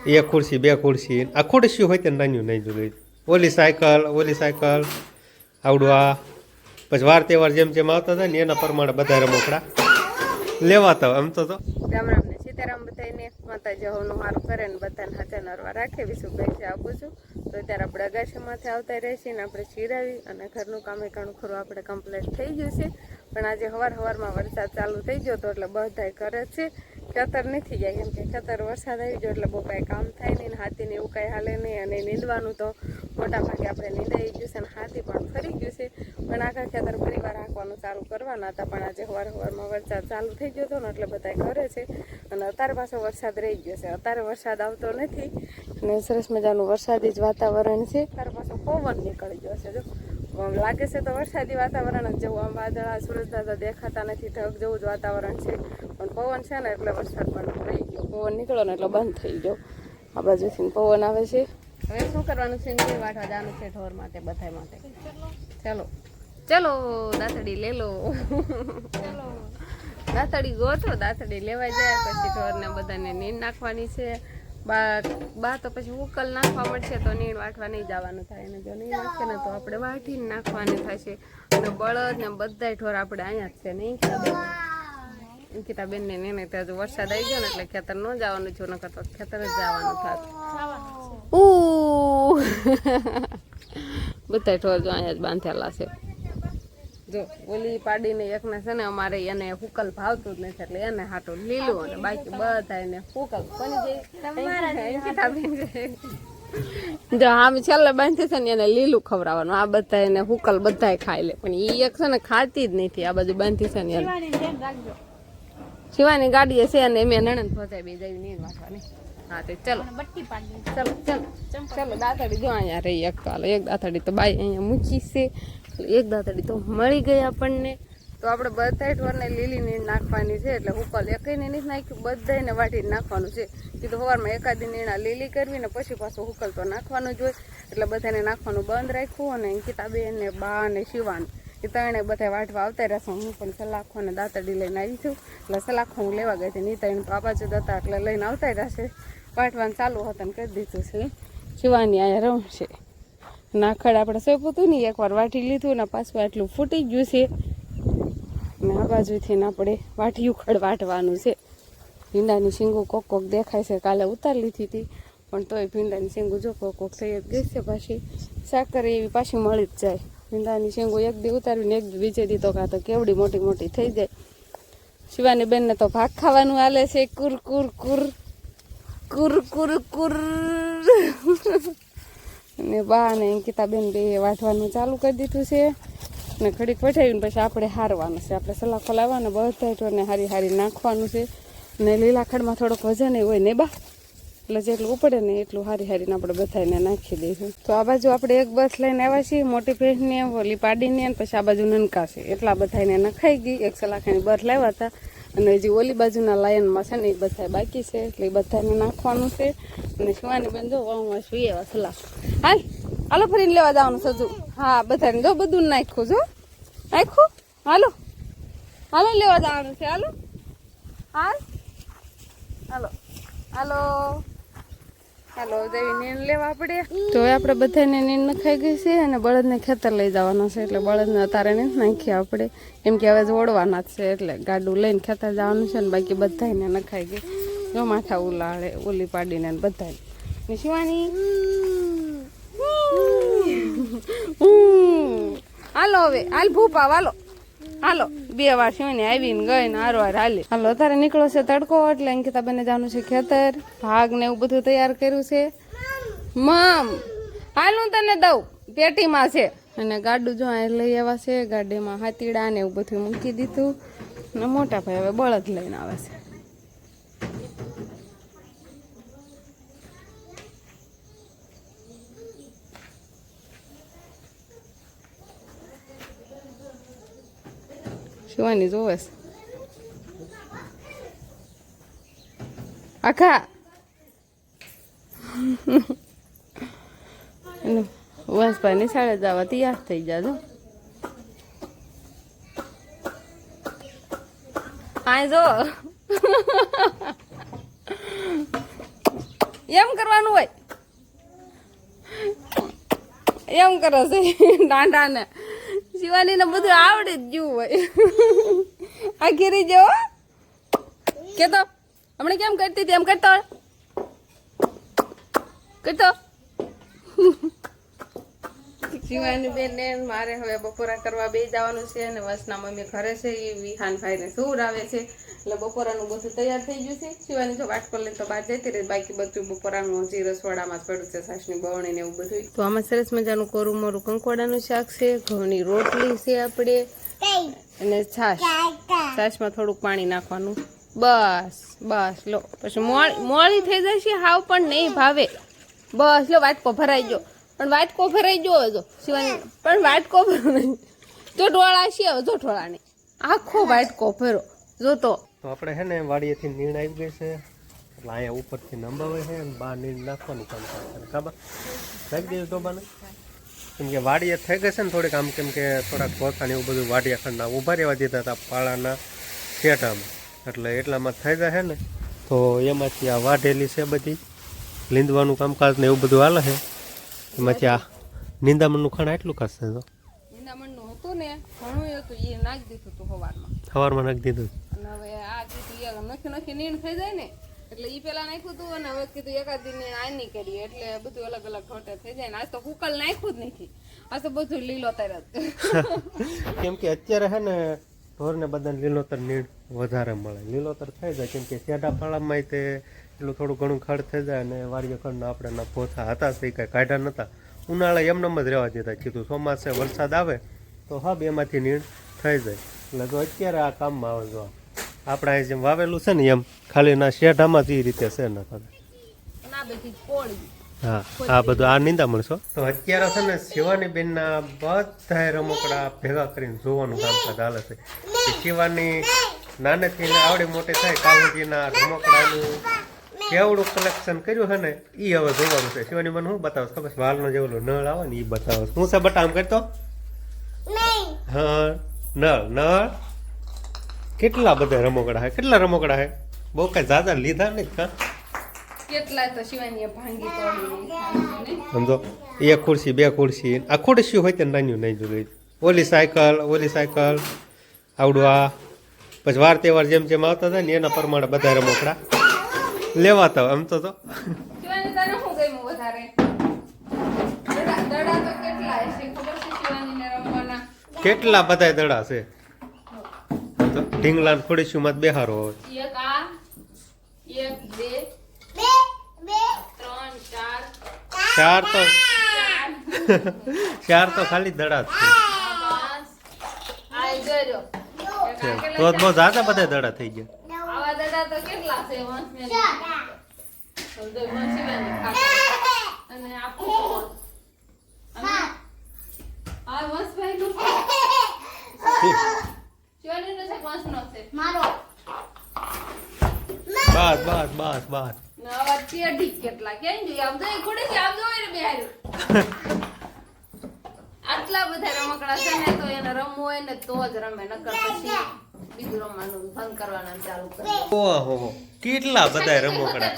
એક ખુરશી બે ખુરશી આ ખુરશી હોય તે નાની નહીં જોઈ ઓલી સાયકલ આવડું આ પછી વાર તહેવાર જેમ જેમ આવતા હતા ને એના પ્રમાણે બધા રમકડા લેવાતા એમ તો રામ રામ ને સીતારામ બધાને માતાજી હોનું સારું કરે ને બધાને હાથે નરવા રાખે વિશુભાઈ છે આપું છું તો અત્યારે આપણે અગાશીમાંથી આવતા રહીશું ને આપણે ચીરાવી અને ઘરનું કામે ઘણું ખરું આપણે કમ્પ્લીટ થઈ ગયું છે પણ આજે સવારમાં વરસાદ ચાલુ થઈ ગયો તો એટલે બધાય કરે છે ખેતર નથી જાય કેમ કે ખેતર વરસાદ આવી ગયો એટલે બહુ કાંઈ કામ થાય નહીં ને હાથીને એવું કાંઈ હાલે નહીં અને નીંદવાનું તો મોટા ભાગે આપણે નીંદાઈ ગયું છે ને હાથી પણ ફરી ગયું છે પણ આખા ખેતર પરિવાર રાખવાનું ચાલુ કરવાના હતા પણ આજે સવારમાં વરસાદ ચાલુ થઈ ગયો હતો ને એટલે બધા ઘરે છે અને અત્યારે પાછો વરસાદ રહી ગયો છે અત્યારે વરસાદ આવતો નથી અને સરસ મજાનું વરસાદી જ વાતાવરણ છે અત્યારે પાછો પવન નીકળી ગયો છે જો લાગે છે તો વરસાદી વાતાવરણ જ જેવું આમ વાદળા સૂરજ દાદા દેખાતા નથી ઢગ જેવું જ વાતાવરણ છે પણ પવન છે ને એટલે વરસાદ પણ રહી ગયો પવન નીકળ્યો ને એટલે બંધ થઈ ગયો આ બાજુથી પવન આવે છે હવે શું કરવાનું છે નીર વાટવા જવાનું છે ઢોર માટે બધા માટે ચાલો ચલો દાંતડી લે લો દાંતડી ગોતો દાંતડી લેવાઈ જાય પછી ઢોરને બધાને નીર નાખવાની છે બા તો પછી ઉકલ નાખવા મળશે તો નીણ વાટવા નહીં જવાનું થાય અને જો નહીં નાખે ને તો આપણે વાટીને નાખવાની થશે અને બળદ ને બધા ઢોર આપણે અહીંયા જ છે નહીં અંકિતા બેન ને ને ત્યાં જો વરસાદ આવી ગયો ને એટલે ખેતર ન જવાનું છું નકર તો ખેતર જ જવાનું થાત બધા ઢોર જો અહીંયા જ બાંધેલા છે જો ઓલી પાડીને એકને છે ને અમારે એને હુકલ ભાવતું જ નથી એટલે એને હાટું લીલું અને બાકી બધા એને હુકલ જો આમ છેલ્લે બાંધી છે ને એને લીલું ખવડાવવાનું આ બધા એને હુકલ બધા ખાઈ લે પણ એ એક છે ને ખાતી જ નથી આ બાજુ બાંધી છે ને શિવાની ગાડી છે અને મેં નણંદ પહોંચાઈ બે જઈ નહીં વાંચવાની હા તો ચલો ચલો ચલો ચલો દાંતડી જો અહીંયા રહી એક તો એક દાંતડી તો બાઈ અહીંયા મૂકી છે એક દાંતડી તો મળી ગઈ આપણને તો આપણે બધા ઢોરને લીલી નીણ નાખવાની છે એટલે હુકલ એકઈને નથી નાખ્યું બધાને વાટીને નાખવાનું છે કીધું સવારમાં એકાદી નીણા લીલી કરવી ને પછી પાછું હુકલ તો નાખવાનું જ હોય એટલે બધાને નાખવાનું બંધ રાખ્યું અને અંકિતાબેન ને બા ને શિવાન એ ત્રણે બધા વાટવા આવતા રહેશે હું પણ સલાખો અને દાંતડી લઈને આવી છું એટલે સલાખો હું લેવા ગઈ હતી નહીં ત્રણ પાપા જ હતા એટલે લઈને આવતા રહેશે વાટવાનું ચાલુ હતા ને કરી દીધું છે શિવાની અહીંયા રમશે નાખડ આપણે સોંપ્યું હતું ને એકવાર વાટી લીધું ને પાછું આટલું ફૂટી ગયું છે અને આ બાજુથી આપણે વાટિયું ખડ વાટવાનું છે ભીંડાની શીંગું કોક કોક દેખાય છે કાલે ઉતારી લીધી હતી પણ તોય ભીંડાની શીંગું જો કોક કોક થઈ જ ગઈ છે પાછી સાકર એવી પાછી મળી જ જાય ભીંડાની શીંગું એક દી ઉતારવીને એક બીજે દી તો કાં તો કેવડી મોટી મોટી થઈ જાય શિવાની બેનને તો ભાગ ખાવાનું હાલે છે કુર કુર કુર કુર કુર કુર અને બા અને અંકિતાબેન બે વાટવાનું ચાલુ કરી દીધું છે અને ઘડીક વઠાવીને પછી આપણે હારવાનું છે આપણે સલાખો લાવવાને બધા ઢોરને હારી હારી નાખવાનું છે અને લીલા ખડમાં થોડોક વજન હોય ને બા એટલે જેટલું ઉપડે ને એટલું હારી હારીને આપણે બધાને નાખી દઈશું તો આ બાજુ આપણે એક બસ લઈને આવ્યા છીએ મોટી ભેંસને ઓલી પાડીને અને પછી આ બાજુ નનકા છે એટલા બધાને નખાઈ ગઈ એક સલાખાની બર લાવ્યા હતા અને હજી ઓલી બાજુના લાયનમાં છે ને એ બધા બાકી છે એટલે એ બધાને નાખવાનું છે અને શિવાની બેન જો વાવમાં સુઈ એવા સલાહ હાલો ફરીને લેવા જવાનું સજુ હા બધાને જો બધું નાખ્યું જો નાખ્યું હાલો હાલો લેવા જવાનું છે હાલો હાલો હાલો હાલો જેવી નીણ લેવા આપણે તો આપણે બધાને નીણ નખાઈ ગઈ છે અને બળદને ખેતર લઈ જવાના છે એટલે બળદને અત્યારે નથી નાખીએ આપણે કેમ કે હવે જોડવાના જ છે એટલે ગાડું લઈને ખેતર જવાનું છે ને બાકી બધાને નખાઈ ગઈ જો માથા ઉલાળે ઓલી પાડીને બધાને ને શિવાની હાલો હવે હાલ ભૂપા હાલો હાલો બે વાર શિવાની આવીને ગઈ ને હારો હાર હાલી હાલો અત્યારે નીકળો છે તડકો એટલે અંકિતાબેને જવાનું છે ખેતર ભાગ ને એવું બધું તૈયાર કર્યું છે મમ હાલ હું તને દઉં પેટીમાં છે અને ગાડું જો અહીં લઈ આવ્યા છે ગાડીમાં હાથીડા ને એવું બધું મૂકી દીધું ને મોટા ભાઈ હવે બળદ લઈને આવે છે શિવાની જોવે છે આખા વંશભાઈ નિશાળે જવા તૈયાર થઈ જાજો આ જો એમ કરવાનું હોય એમ કરો છે દાંડાને શિવાનીને બધું આવડે જ જેવું હોય આ ઘેરી જેવો કે તો હમણાં કેમ કરતી હતી એમ કરતો શિવાની બેન ને મારે હવે બપોરા કરવા બે જવાનું છે અને વસના મમ્મી ઘરે છે એ વિહાનભાઈ ને સુવડાવે છે એટલે બપોરાનું બધું તૈયાર થઈ ગયું છે શિવાની જો વાટકો લઈને તો બહાર જતી રહી બાકી બધું બપોરાનું હજી રસવાડામાં જ પડ્યું છે છાશની બવણી ને એવું બધું તો આમાં સરસ મજાનું કોરું મોરું કંકોડાનું શાક છે ઘઉંની રોટલી છે આપણે અને છાશમાં થોડુંક પાણી નાખવાનું બસ લો પછી મોળી થઈ જશે હાવ પણ નહીં ભાવે બસ લો વાટકો ભરાઈ ગયો પણ વાટકો ભરાઈ ગયો જો શિવાની પણ વાટકો ભરો નહીં જો ઢોળા છે હવે જો ઢોળા નહીં આખો વાટકો ભરો જો તો આપણે છે ને વાડીએથી નીણ આવી ગઈ છે એટલે અહીંયા ઉપરથી નંબાવે છે અને બહાર નીણ નાખવાનું કામ કરે ખબર નાખી દઈએ ડોબાને કેમ કે વાડીએ થઈ ગઈ છે ને થોડીક આમ કેમ કે થોડાક ગોથાને એવું બધું વાડિયા ખંડના ઊભા રહેવા દીધા હતા પાળાના શેઠામાં એટલે એટલામાં થઈ જાય ને તો એમાંથી આ વાઢેલી છે બધી લીંદવાનું કામકાજ ને એવું બધું હાલે છે એમાંથી આ નિંદામણનું ખાણ એટલું કરશે તો નિંદામણનું હતું ને ઘણું હતું એ નાખી દીધું હતું સવારમાં નાખી દીધું અને હવે આ કીધું નખી નીણ થઈ જાય ને એટલે એ પેલા નાખ્યું હતું અને હવે કીધું એકાદ દિન આ નહીં કરીએ એટલે બધું અલગ અલગ ઘોટે થઈ જાય ને આજ તો કુકલ નાખ્યું જ નથી આજ તો બધું લીલો તરત કેમ કે અત્યારે છે ને ઢોરને બધાને લીલોતર નીણ વધારે મળે લીલોતર થઈ જાય કેમ કે શેઢા ફાળામાં તે એટલું થોડું ઘણું ખડ થઈ જાય અને વાડીએ ખડના આપણે પોથા હતા તે કાંઈ કાઢ્યા નહોતા ઉનાળે એમનેમ જ રહેવા દીધા કીધું ચોમાસે વરસાદ આવે તો હા એમાંથી નીણ થઈ જાય એટલે તો અત્યારે આ કામમાં આવે જો આપણે અહીં જેમ વાવેલું છે ને એમ ખાલી ના શેઢામાં જ એ રીતે છે ને હા આ બધું આ નિંદામણ છો તો અત્યારે છે ને શિવાની બેનના બધા રમકડા ભેગા કરીને જોવાનું કામકાજ હાલે છે શિવાની નાનેથી આવડી મોટી થાય કાવજીના રમકડાનું કેવડું કલેક્શન કર્યું છે ને એ હવે જોવાનું છે શિવાની મને શું બતાવશ ખબર વાલનો જે ઓલો નળ આવે ને એ બતાવશ હું છે બટા આમ કરતો હા નળ કેટલા બધા રમકડા હે કેટલા રમકડા હે બહુ કઈ જાજા લીધા નહીં કા કેટલા તો શિવાનીએ ભાંગી તોડી સમજો એક ખુરશી બે ખુરશી આ ખુરશી હોય તે નાની નહીં જોઈ ઓલી સાયકલ આવડું આ પછી વાર તહેવાર જેમ જેમ આવતા હતા ને એના પ્રમાણે બધા રમકડા લેવાતા હોય. આમ તો શિવાની તને શું ગમ્યું વધારે દડા તો કેટલા હશે ખબર છે શિવાનીને રમવાના કેટલા બધા દડા છે ઢીંગલા ખુરશીમાં બેહારો હોય એક આ એક બે ચાર તો ખાલી દડા જ છે તો બહુ જાજા બધા દડા થઈ ગયા આવા દડા તો કેટલા છે અને આપણું આ વંશભાઈ નું શિવાનીનો છે વંશનો છે મારો બસ નવા ચેડી કેટલા કેમ જોઈ આમ તો ખોડે છે આમ જોઈ રે બેહાર આટલા બધા રમકડા છે ને તો એને રમવું હોય ને તો જ રમે નકર પછી બીજું રમવાનું બંધ કરવાનું ચાલુ કરે ઓહો કેટલા બધા રમકડા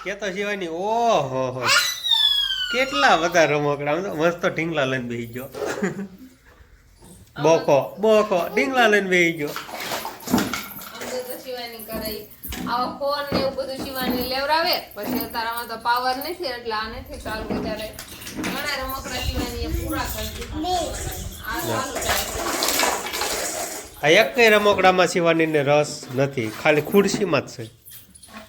કેતો શિવાની ઓહો કેટલા બધા રમકડા મસ્ત ઢીંગલા લઈને બેસી ગયો બોકો ઢીંગલા લઈને બેસી ગયો આવા ફોન ને એવું બધું શિવાની લેવરાવે પછી તારામાં તો પાવર નથી એટલે આ નથી ચાલુ ત્યારે ઘણા રમકડા શિવાની પૂરા કરી દીધા આ એક કઈ રમકડામાં શિવાનીને રસ નથી ખાલી ખુરશીમાં જ છે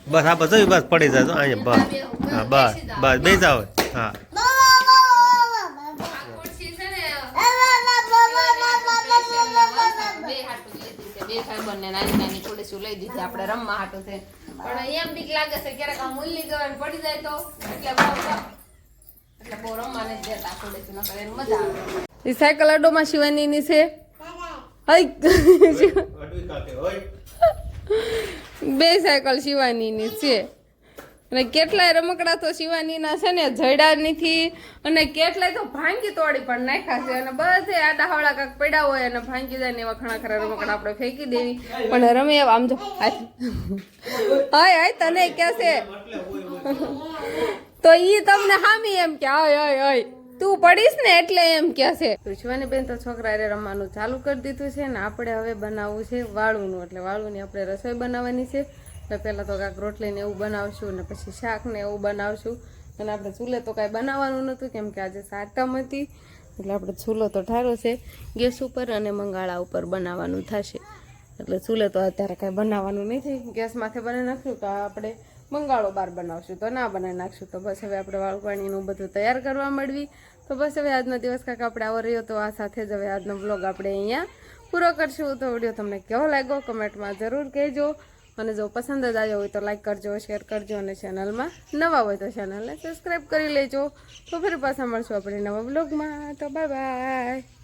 બસ આ બધું બસ પડી જાય અહીંયા બસ હા બસ બે જાવ હા બે ભાઈ બંને નાની નાની ખુરશીઓ લઈ દીધી આપણે રમવા હાટું છે પણ એમ બીક લાગે છે ક્યારેક આ મૂલ્ય ગવન પડી જાય તો એટલે બહુ રમવા નથી દેતા ખુરશી નકર એને મજા આવે એ સાયકલ અડોમાં શિવાનીની છે બે સાયકલ શિવાનીની છે અને કેટલાય રમકડા તો શિવાનીના છે ને જડ્યા નથી અને કેટલાય તો ભાંગી તોડી પણ નાખ્યા છે અને બધે આડા હવળા કાંક પડ્યા હોય અને ભાંગી જાય ને એવા ઘણા ખરા રમકડા આપણે ફેંકી દેવી પણ રમે એવા આમ જો હાય હાય તને ક્યાં છે તો ઈ તમને હામી એમ કે હાય હાય હાય તું પડીશ ને એટલે એમ કે છે તો શિવાની બેન તો છોકરા રમવાનું ચાલુ કરી દીધું છે ને આપણે હવે બનાવવું છે વાળુનું એટલે વાળુની આપણે રસોઈ બનાવવાની છે એટલે પહેલાં તો કાંઈક રોટલી ને એવું બનાવશું ને પછી શાક ને એવું બનાવશું અને આપણે ચૂલે તો કાંઈ બનાવવાનું નહોતું કેમ કે આજે સાતમ હતી એટલે આપણે ચૂલો તો ઠારો છે ગેસ ઉપર અને મંગાળા ઉપર બનાવવાનું થશે એટલે ચૂલે તો અત્યારે કાંઈ બનાવવાનું નથી ગેસ માથે બનાવી નાખ્યું તો આપણે મંગાળો બાર બનાવશું તો ના બનાવી નાખશું તો બસ હવે આપણે વાળું પાણીનું બધું તૈયાર કરવા મળવી તો બસ હવે આજનો દિવસ કાંઈક આપણે આવો રહ્યો તો આ સાથે જ હવે આજનો બ્લોગ આપણે અહીંયા પૂરો કરશું તો વિડીયો તમને કેવો લાગ્યો કમેન્ટમાં જરૂર કહેજો અને જો પસંદ જ આવ્યો હોય તો લાઈક કરજો શેર કરજો અને ચેનલમાં નવા હોય તો ચેનલને સબસ્ક્રાઈબ કરી લેજો તો ફરી પાછા મળશું આપણે નવા બ્લોગમાં તો બાય બાય